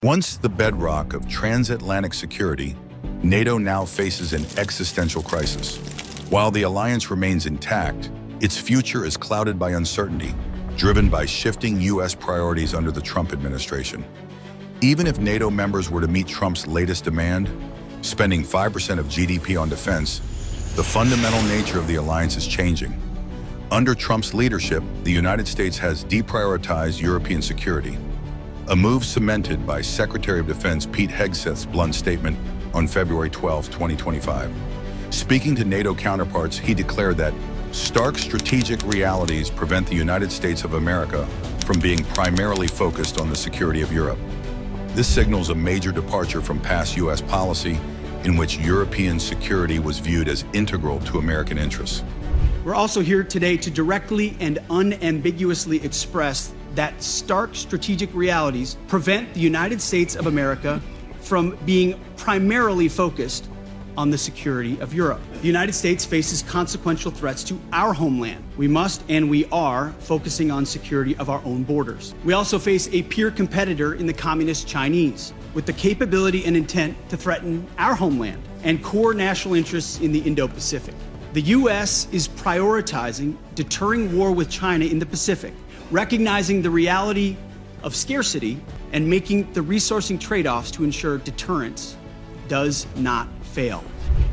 Once the bedrock of transatlantic security, NATO now faces an existential crisis. While the alliance remains intact, its future is clouded by uncertainty, driven by shifting U.S. priorities under the Trump administration. Even if NATO members were to meet Trump's latest demand, spending 5% of GDP on defense, the fundamental nature of the alliance is changing. Under Trump's leadership, the United States has deprioritized European security, a move cemented by Secretary of Defense Pete Hegseth's blunt statement on February 12, 2025. Speaking to NATO counterparts, he declared that stark strategic realities prevent the United States of America from being primarily focused on the security of Europe. This signals a major departure from past U.S. policy in which European security was viewed as integral to American interests. We're also here today to directly and unambiguously express that stark strategic realities prevent the United States of America from being primarily focused on the security of Europe. The United States faces consequential threats to our homeland. We must and we are focusing on security of our own borders. We also face a peer competitor in the communist Chinese with the capability and intent to threaten our homeland and core national interests in the Indo-Pacific. The U.S. is prioritizing deterring war with China in the Pacific, recognizing the reality of scarcity and making the resourcing trade-offs to ensure deterrence does not fail.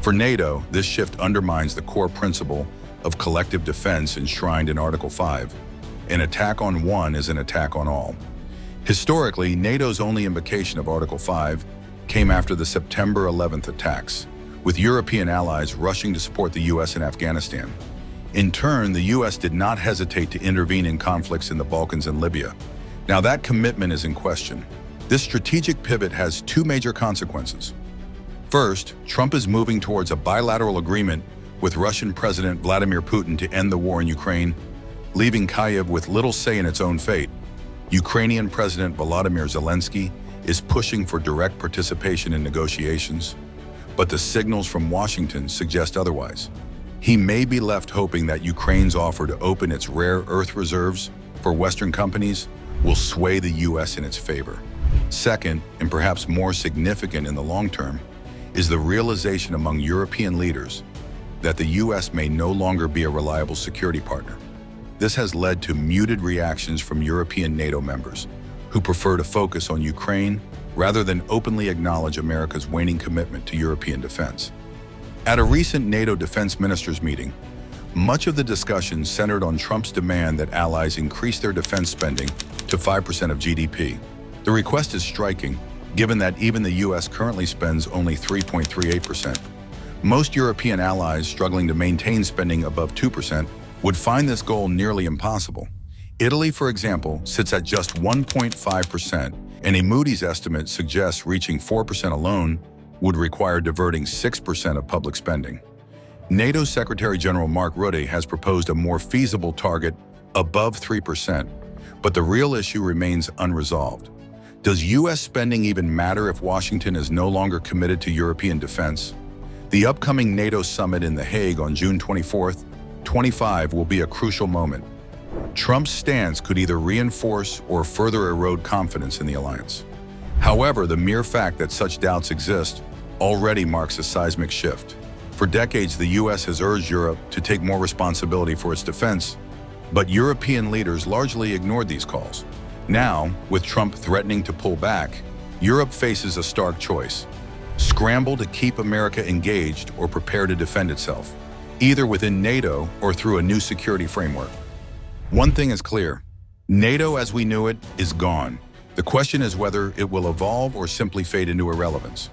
For NATO, this shift undermines the core principle of collective defense enshrined in Article 5. An attack on one is an attack on all. Historically, NATO's only invocation of Article 5 came after the September 11th attacks, with European allies rushing to support the U.S. in Afghanistan. In turn, the U.S. did not hesitate to intervene in conflicts in the Balkans and Libya. Now that commitment is in question. This strategic pivot has two major consequences. First, Trump is moving towards a bilateral agreement with Russian President Vladimir Putin to end the war in Ukraine, leaving Kyiv with little say in its own fate. Ukrainian President Volodymyr Zelensky is pushing for direct participation in negotiations, but the signals from Washington suggest otherwise. He may be left hoping that Ukraine's offer to open its rare earth reserves for Western companies will sway the U.S. in its favor. Second, and perhaps more significant in the long term, is the realization among European leaders that the U.S. may no longer be a reliable security partner. This has led to muted reactions from European NATO members, who prefer to focus on Ukraine rather than openly acknowledge America's waning commitment to European defense. At a recent NATO defense ministers meeting, much of the discussion centered on Trump's demand that allies increase their defense spending to 5% of GDP. The request is striking, given that even the U.S. currently spends only 3.38%. Most European allies struggling to maintain spending above 2% would find this goal nearly impossible. Italy, for example, sits at just 1.5%, and a Moody's estimate suggests reaching 4% alone would require diverting 6% of public spending. NATO Secretary General Mark Rutte has proposed a more feasible target above 3%, but the real issue remains unresolved. Does U.S. spending even matter if Washington is no longer committed to European defense? The upcoming NATO summit in The Hague on June 24th, 25 will be a crucial moment. Trump's stance could either reinforce or further erode confidence in the alliance. However, the mere fact that such doubts exist already marks a seismic shift. For decades, the U.S. has urged Europe to take more responsibility for its defense, but European leaders largely ignored these calls. Now, with Trump threatening to pull back, Europe faces a stark choice: scramble to keep America engaged or prepare to defend itself, either within NATO or through a new security framework. One thing is clear: NATO as we knew it is gone. The question is whether it will evolve or simply fade into irrelevance.